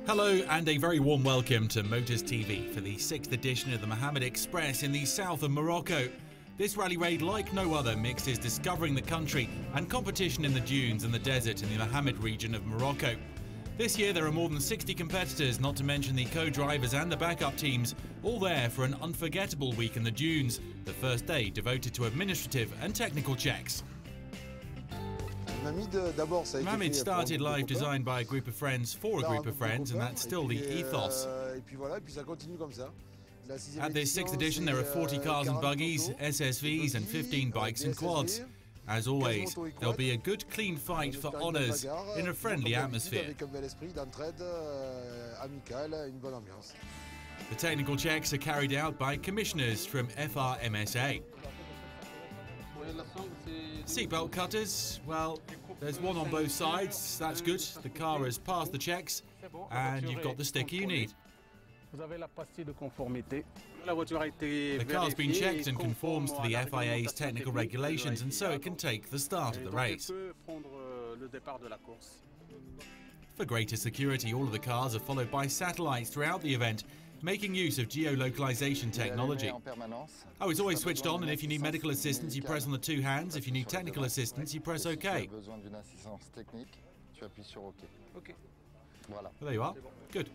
Hello and a very warm welcome to MotorsTV for the 6th edition of the Mohammed Express in the south of Morocco. This rally raid, like no other, mixes discovering the country and competition in the dunes and the desert in the Mohammed region of Morocco. This year there are more than 60 competitors, not to mention the co-drivers and the backup teams, all there for an unforgettable week in the dunes, the first day devoted to administrative and technical checks. Mohammed started life designed by a group of friends for a group of friends, and that's still the ethos. At this 6th edition there are 40 cars and buggies, SSVs and 15 bikes and quads. As always, there'll be a good clean fight for honours in a friendly atmosphere. The technical checks are carried out by commissioners from FRMSA. Seatbelt cutters, well, there's one on both sides, that's good. The car has passed the checks and you've got the sticker you need. The car's been checked and conforms to the FIA's technical regulations, and so it can take the start of the race. For greater security, all of the cars are followed by satellites throughout the event, making use of geolocalization technology. Oh, it's always switched on, and if you need medical assistance, you press on the two hands. If you need technical assistance, you press OK. Well, there you are. Good.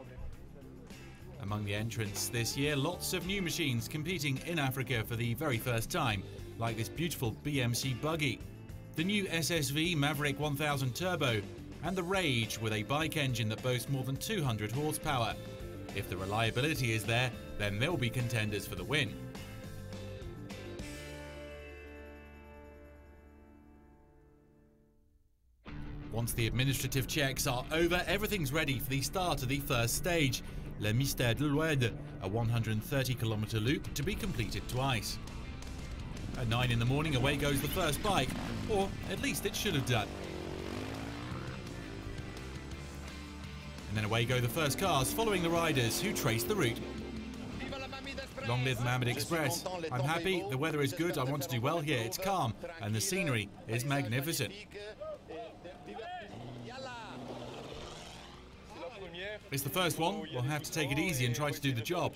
Among the entrants this year, lots of new machines competing in Africa for the very first time, like this beautiful BMC buggy, the new SSV Maverick 1000 Turbo, and the Rage with a bike engine that boasts more than 200 horsepower. If the reliability is there, then they'll be contenders for the win. Once the administrative checks are over, everything's ready for the start of the first stage, Le Mystère de l'Oued, a 130-kilometre loop to be completed twice. At 9 in the morning, away goes the first bike, or at least it should have done. And then away go the first cars, following the riders who trace the route. Long live the Mohammed Express. I'm happy, the weather is good, I want to do well here, it's calm, and the scenery is magnificent. It's the first one, we'll have to take it easy and try to do the job.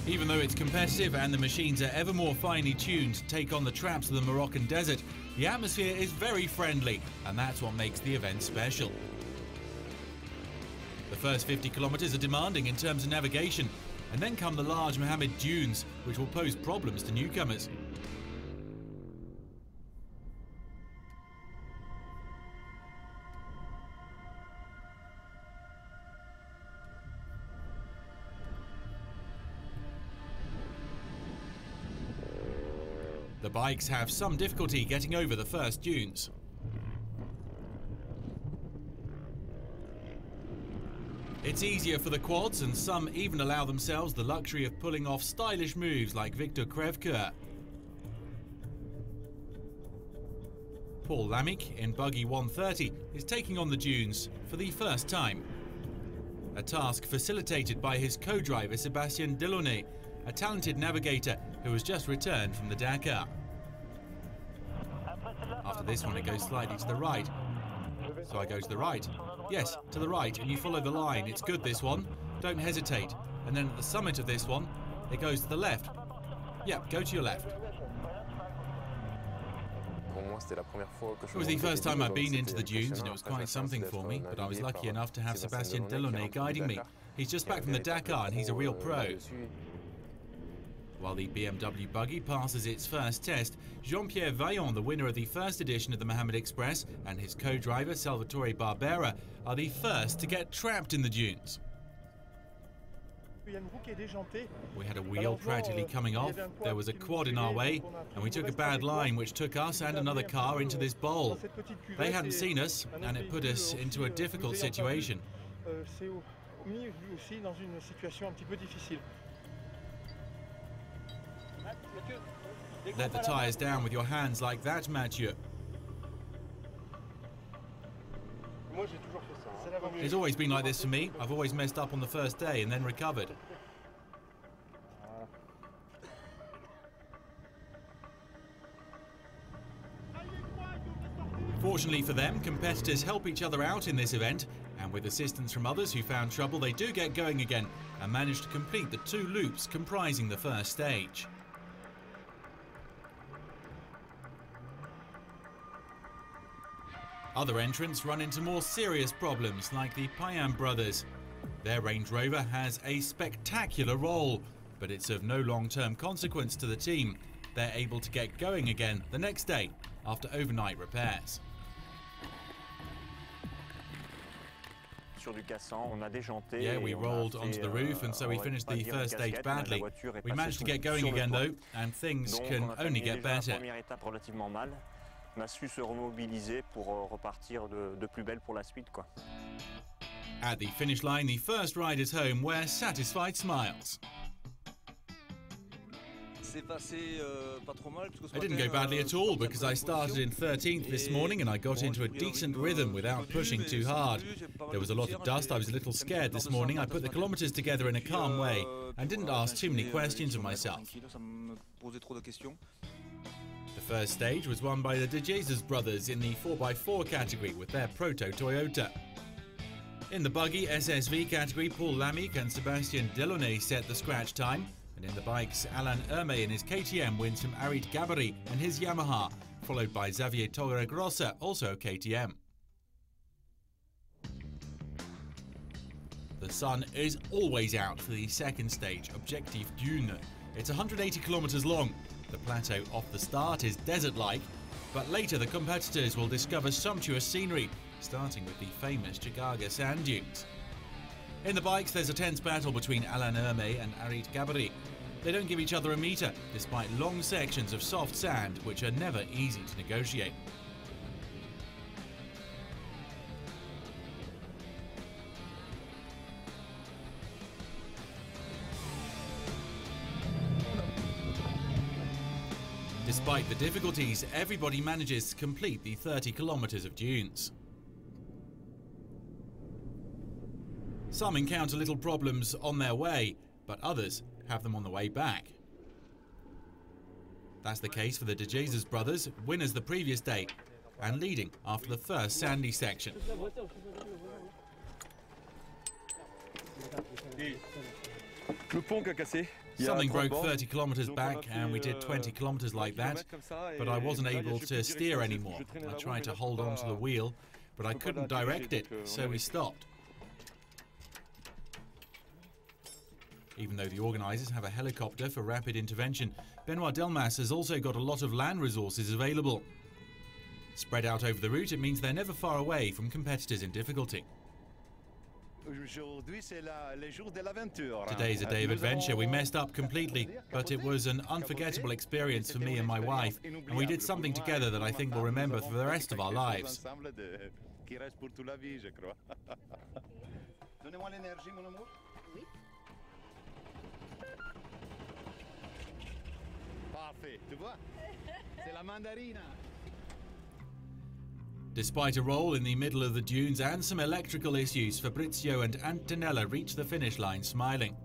Even though it's competitive and the machines are ever more finely tuned to take on the traps of the Moroccan desert, the atmosphere is very friendly, and that's what makes the event special. The first 50 kilometres are demanding in terms of navigation, and then come the large Mohammed dunes, which will pose problems to newcomers. The bikes have some difficulty getting over the first dunes. It's easier for the quads, and some even allow themselves the luxury of pulling off stylish moves like Victor Crèvecoeur. Paul Lamick in buggy 130 is taking on the dunes for the first time. A task facilitated by his co-driver Sébastien Delaunay, a talented navigator who has just returned from the Dakar. After this one it goes slightly to the right. So I go to the right. Yes, to the right, and you follow the line. It's good, this one. Don't hesitate. And then at the summit of this one, it goes to the left. Yep, go to your left. It was the first time I've been into the dunes, and it was quite something for me, but I was lucky enough to have Sébastien Delaunay guiding me. He's just back from the Dakar, and he's a real pro. While the BMW buggy passes its first test, Jean-Pierre Vaillant, the winner of the first edition of the Mohammed Express, and his co-driver Salvatore Barbera are the first to get trapped in the dunes. We had a wheel practically coming off, there was a quad in our way, and we took a bad line which took us and another car into this bowl. They hadn't seen us, and it put us into a difficult situation. Let the tyres down with your hands like that, Mathieu. It's always been like this for me. I've always messed up on the first day and then recovered. Fortunately for them, competitors help each other out in this event, and with assistance from others who found trouble, they do get going again and manage to complete the 2 loops comprising the first stage. Other entrants run into more serious problems, like the Payan brothers. Their Range Rover has a spectacular roll, but it's of no long-term consequence to the team. They're able to get going again the next day after overnight repairs. Yeah, we rolled onto the roof, and so we finished the first stage badly. We managed to get going again though, and things can only get better. At the finish line, the first riders home wear satisfied smiles. I didn't go badly at all because I started in 13th this morning and I got into a decent rhythm without pushing too hard. There was a lot of dust, I was a little scared this morning. I put the kilometres together in a calm way and didn't ask too many questions of myself. The first stage was won by the De Jesus brothers in the 4x4 category with their Proto Toyota. In the buggy SSV category, Paul Lamic and Sébastien Delaunay set the scratch time. And in the bikes, Alain Hermé in his KTM wins from Arit Gabary and his Yamaha, followed by Xavier Torregrossa, also KTM. The sun is always out for the second stage, Objectif Dune. It's 180 kilometres long. The plateau off the start is desert-like, but later the competitors will discover sumptuous scenery, starting with the famous Chigaga sand dunes. In the bikes, there's a tense battle between Alain Hermé and Arit Gabary. They don't give each other a metre, despite long sections of soft sand, which are never easy to negotiate. Despite the difficulties, everybody manages to complete the 30 kilometres of dunes. Some encounter little problems on their way, but others have them on the way back. That's the case for the De Jesus brothers, winners the previous day, and leading after the first sandy section. Something broke 30 kilometres back and we did 20 kilometres like that, but I wasn't able to steer anymore. I tried to hold on to the wheel, but I couldn't direct it, so we stopped. Even though the organisers have a helicopter for rapid intervention, Benoit Delmas has also got a lot of land resources available. Spread out over the route, it means they're never far away from competitors in difficulty. Today's a day of adventure. We messed up completely, but it was an unforgettable experience for me and my wife, and we did something together that I think we'll remember for the rest of our lives. Despite a roll in the middle of the dunes and some electrical issues, Fabrizio and Antonella reach the finish line smiling.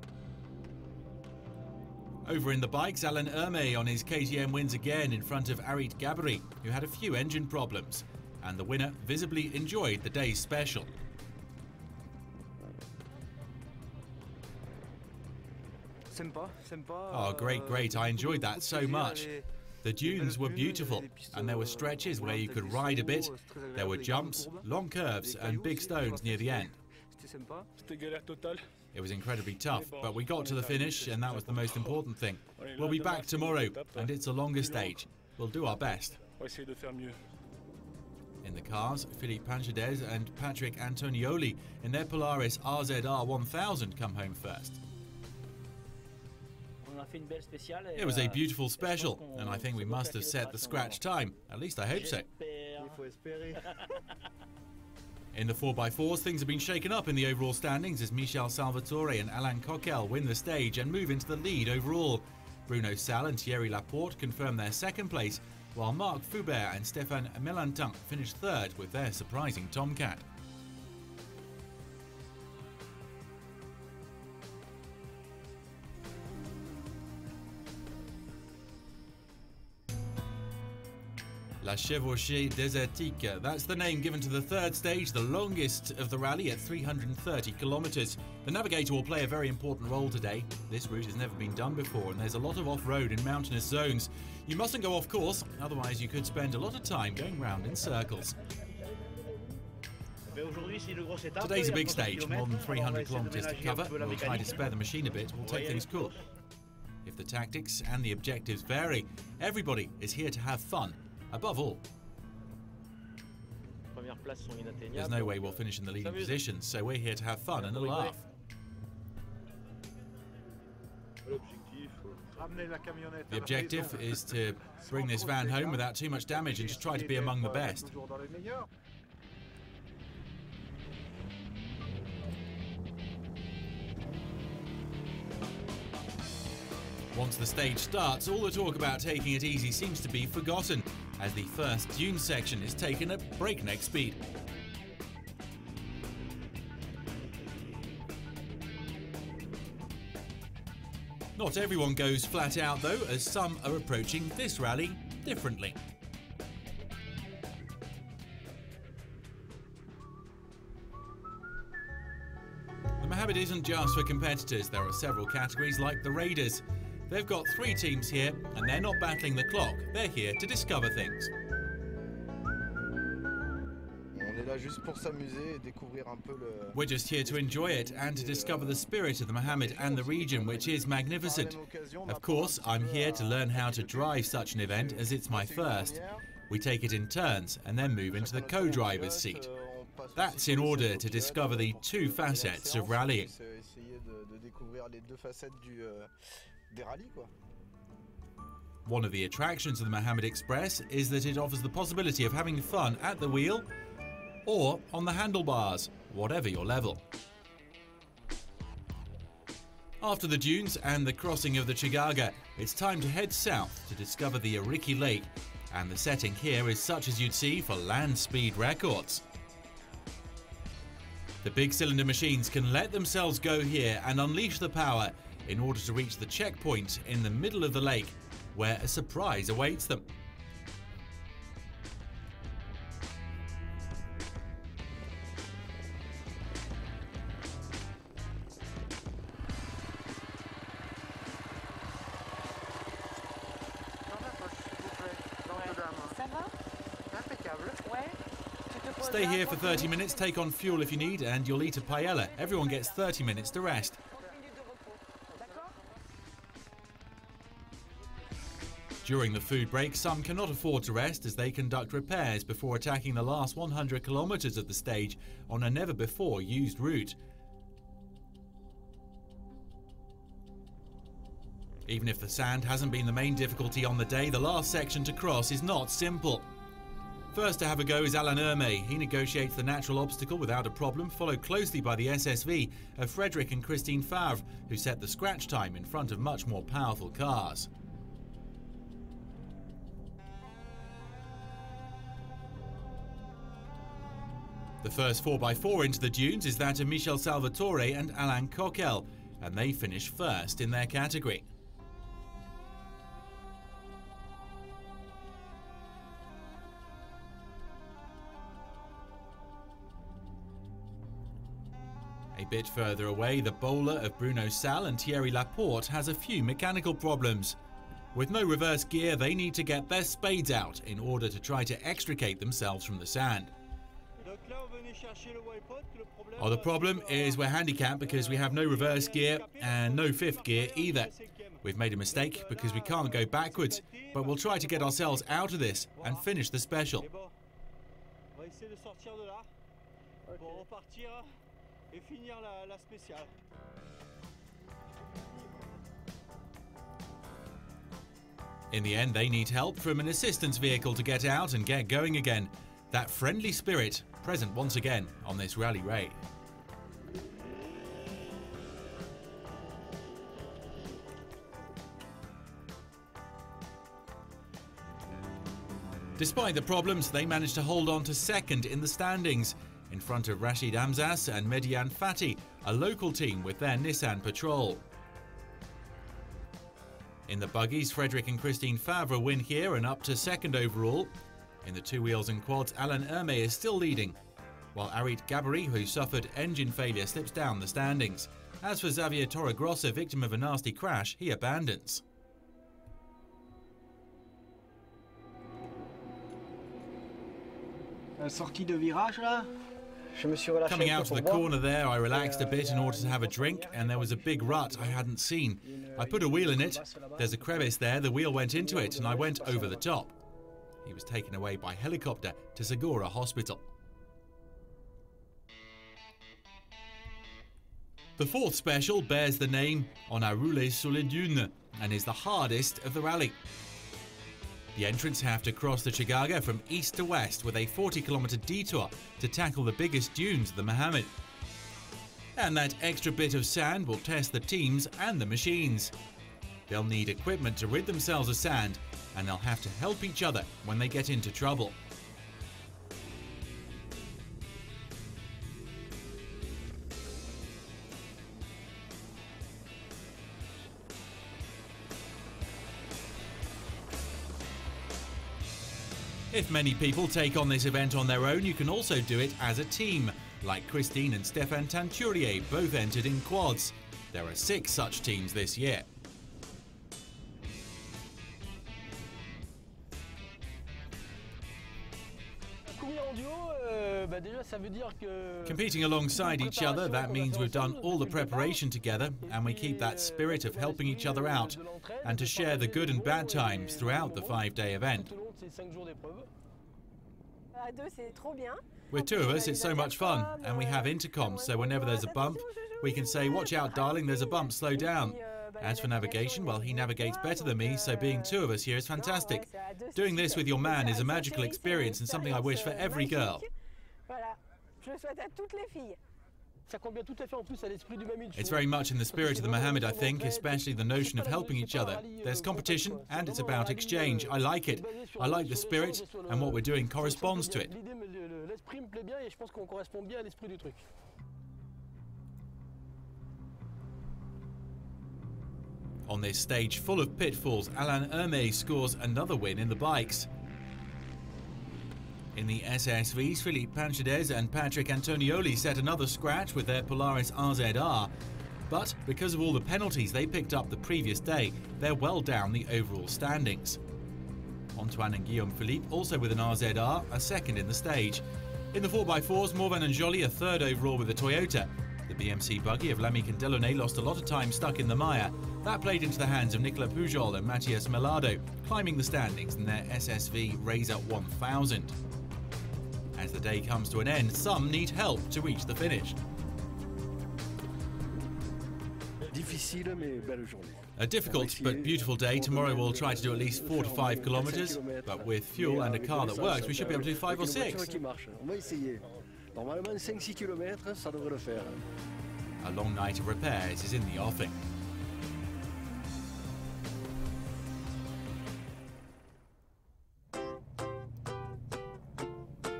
Over in the bikes, Alain Hermé on his KTM wins again in front of Arit Gabary, who had a few engine problems, and the winner visibly enjoyed the day's special. Oh, great, I enjoyed that so much. The dunes were beautiful, and there were stretches where you could ride a bit. There were jumps, long curves, and big stones near the end. It was incredibly tough, but we got to the finish, and that was the most important thing. We'll be back tomorrow, and it's a longer stage. We'll do our best. In the cars, Philippe Panchadez and Patrick Antonioli in their Polaris RZR 1000 come home first. It was a beautiful special, and I think we must have set the scratch time. At least I hope so. In the 4x4s, things have been shaken up in the overall standings as Michel Salvatore and Alain Coquel win the stage and move into the lead overall. Bruno Sal and Thierry Laporte confirm their second place, while Marc Foubert and Stéphane Melantin finish third with their surprising Tomcat. La Chevauchée Désertique, that's the name given to the third stage, the longest of the rally at 330 kilometres. The navigator will play a very important role today. This route has never been done before and there's a lot of off-road and mountainous zones. You mustn't go off course, otherwise you could spend a lot of time going round in circles. Today's a big stage, more than 300 kilometres to cover. We'll try to spare the machine a bit, we'll take things cool. If the tactics and the objectives vary, everybody is here to have fun. Above all, there's no way we'll finish in the leading position, so we're here to have fun and a laugh. The objective is to bring this van home without too much damage and just try to be among the best. Once the stage starts, all the talk about taking it easy seems to be forgotten, as the first dune section is taken at breakneck speed. Not everyone goes flat out though, as some are approaching this rally differently. The Mohammed isn't just for competitors, there are several categories like the Raiders. They've got 3 teams here, and they're not battling the clock. They're here to discover things. We're just here to enjoy it and to discover the spirit of the Mohammed and the region, which is magnificent. Of course, I'm here to learn how to drive such an event, as it's my first. We take it in turns and then move into the co-driver's seat. That's in order to discover the 2 facets of rallying. One of the attractions of the Mohammed Express is that it offers the possibility of having fun at the wheel or on the handlebars, whatever your level. After the dunes and the crossing of the Chigaga, it's time to head south to discover the Ariki Lake, and the setting here is such as you'd see for land speed records. The big cylinder machines can let themselves go here and unleash the power in order to reach the checkpoint in the middle of the lake, where a surprise awaits them. Stay here for 30 minutes, take on fuel if you need, and you'll eat a paella. Everyone gets 30 minutes to rest. During the food break, some cannot afford to rest as they conduct repairs before attacking the last 100 kilometers of the stage on a never-before-used route. Even if the sand hasn't been the main difficulty on the day, the last section to cross is not simple. First to have a go is Alain Hermé. He negotiates the natural obstacle without a problem, followed closely by the SSV of Frederic and Christine Favre, who set the scratch time in front of much more powerful cars. The first 4x4 into the dunes is that of Michel Salvatore and Alain Coquel, and they finish first in their category. A bit further away, the bowler of Bruno Salle and Thierry Laporte has a few mechanical problems. With no reverse gear, they need to get their spades out in order to try to extricate themselves from the sand. Oh, the problem is we're handicapped because we have no reverse gear and no 5th gear either. We've made a mistake because we can't go backwards, but we'll try to get ourselves out of this and finish the special. In the end, they need help from an assistance vehicle to get out and get going again. That friendly spirit present once again on this rally raid. Despite the problems, they managed to hold on to second in the standings, in front of Rachid Hamzas and Median Fati, a local team with their Nissan Patrol. In the buggies, Frederic and Christine Favre win here and up to second overall. In the two wheels and quads, Alain Hermé is still leading, while Arit Gabary, who suffered engine failure, slips down the standings. As for Xavier Torregrossa, victim of a nasty crash, he abandons. Sortie de virage là. Coming out to the corner there, I relaxed a bit in order to have a drink, and there was a big rut I hadn't seen. I put a wheel in it. There's a crevice there, the wheel went into it, and I went over the top. He was taken away by helicopter to Segura Hospital. The fourth special bears the name On a roulé sur les dunes and is the hardest of the rally. The entrants have to cross the Chigaga from east to west with a 40-kilometre detour to tackle the biggest dunes of the Mohammed. And that extra bit of sand will test the teams and the machines. They'll need equipment to rid themselves of sand, and they'll have to help each other when they get into trouble. If many people take on this event on their own, you can also do it as a team, like Christine and Stéphane Tanturier both entered in quads. There are 6 such teams this year. Competing alongside each other, that means we've done all the preparation together and we keep that spirit of helping each other out and to share the good and bad times throughout the 5-day event. With 2 of us, it's so much fun, and we have intercoms, so whenever there's a bump, we can say, "Watch out, darling, there's a bump, slow down." As for navigation, well, he navigates better than me, so being 2 of us here is fantastic. Doing this with your man is a magical experience and something I wish for every girl. It's very much in the spirit of the Mohammed, I think, especially the notion of helping each other. There's competition and it's about exchange. I like it. I like the spirit, and what we're doing corresponds to it. On this stage full of pitfalls, Alain Hermé scores another win in the bikes. In the SSVs, Philippe Panchadez and Patrick Antonioli set another scratch with their Polaris RZR. But because of all the penalties they picked up the previous day, they're well down the overall standings. Antoine and Guillaume Philippe, also with an RZR, are second in the stage. In the 4x4s, Morvan and Joly are third overall with a Toyota. The BMC buggy of Lamy and Delaunay lost a lot of time stuck in the mire. That played into the hands of Nicolas Pujol and Matthias Melado, climbing the standings in their SSV Razor 1000. As the day comes to an end, some need help to reach the finish. A difficult but beautiful day. Tomorrow we'll try to do at least 4 to 5 kilometers, but with fuel and a car that works, we should be able to do 5 or 6. A long night of repairs is in the offing.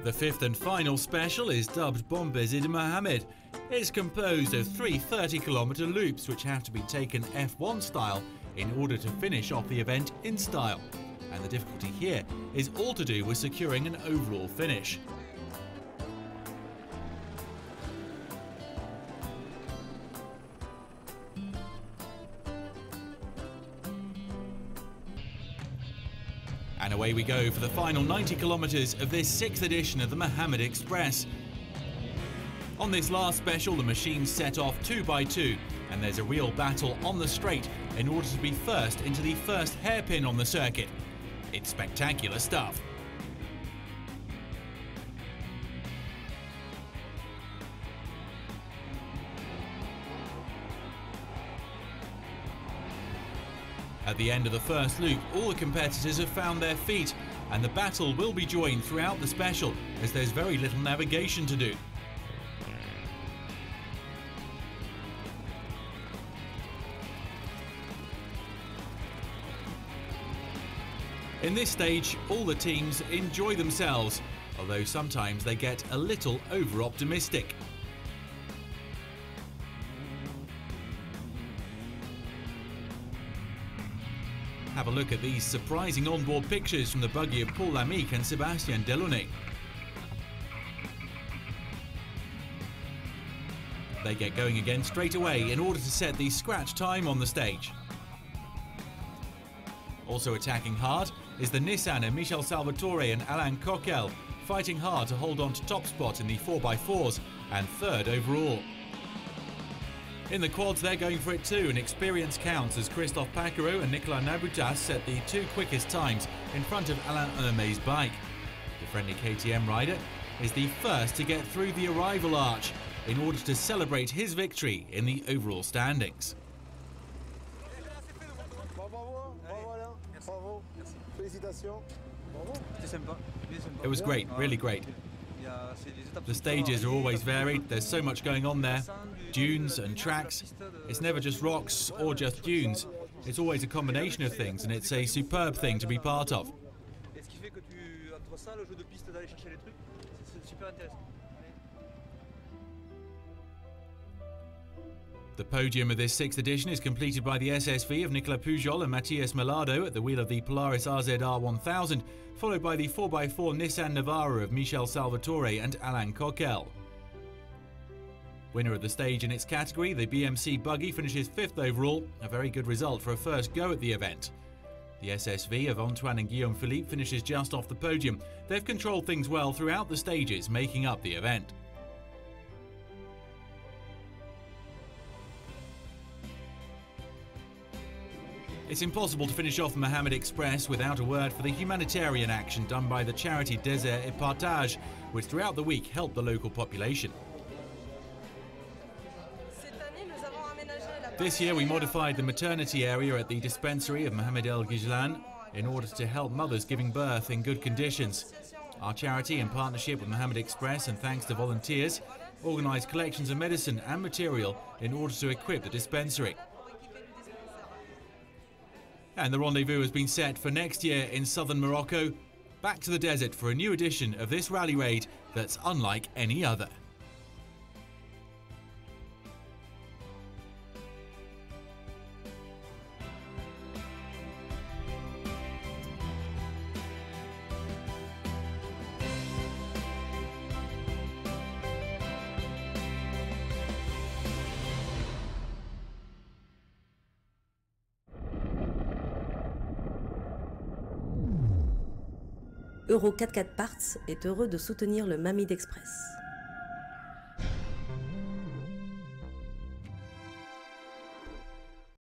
The 5th and final special is dubbed Bombezi de Mohammed. It's composed of 3 30-kilometer loops which have to be taken F1 style in order to finish off the event in style. And the difficulty here is all to do with securing an overall finish. And away we go for the final 90 kilometres of this 6th edition of the Mohammed Express. On this last special, the machines set off 2 by 2, and there's a real battle on the straight in order to be first into the first hairpin on the circuit. It's spectacular stuff. At the end of the first loop, all the competitors have found their feet, and the battle will be joined throughout the special as there's very little navigation to do. In this stage, all the teams enjoy themselves, although sometimes they get a little over-optimistic. Have a look at these surprising onboard pictures from the buggy of Paul Lamique and Sébastien Delaunay. They get going again straight away in order to set the scratch time on the stage. Also attacking hard is the Nissan of Michel Salvatore and Alain Coquel, fighting hard to hold on to top spot in the 4x4s and third overall. In the quads, they're going for it too, and experience counts as Christophe Paquereau and Nicolas Naboutas set the two quickest times in front of Alain Hermé's bike. The friendly KTM rider is the first to get through the arrival arch in order to celebrate his victory in the overall standings. It was great, really great. The stages are always varied, there's so much going on there. Dunes and tracks. It's never just rocks or just dunes. It's always a combination of things, and it's a superb thing to be part of. The podium of this 6th edition is completed by the SSV of Nicolas Pujol and Matthias Melado at the wheel of the Polaris RZR 1000, followed by the 4x4 Nissan Navara of Michel Salvatore and Alain Coquel. Winner of the stage in its category, the BMC buggy finishes 5th overall, a very good result for a first go at the event. The SSV of Antoine and Guillaume Philippe finishes just off the podium. They've controlled things well throughout the stages, making up the event. It's impossible to finish off Mohammed Express without a word for the humanitarian action done by the charity Désert et Partage, which throughout the week helped the local population. This year we modified the maternity area at the dispensary of Mohamed El Ghizlan in order to help mothers giving birth in good conditions. Our charity, in partnership with Mohammed Express and thanks to volunteers, organised collections of medicine and material in order to equip the dispensary. And the rendezvous has been set for next year in southern Morocco. Back to the desert for a new edition of this rally raid that's unlike any other. Euro 4x4 Parts est heureux de soutenir le Mamid Express.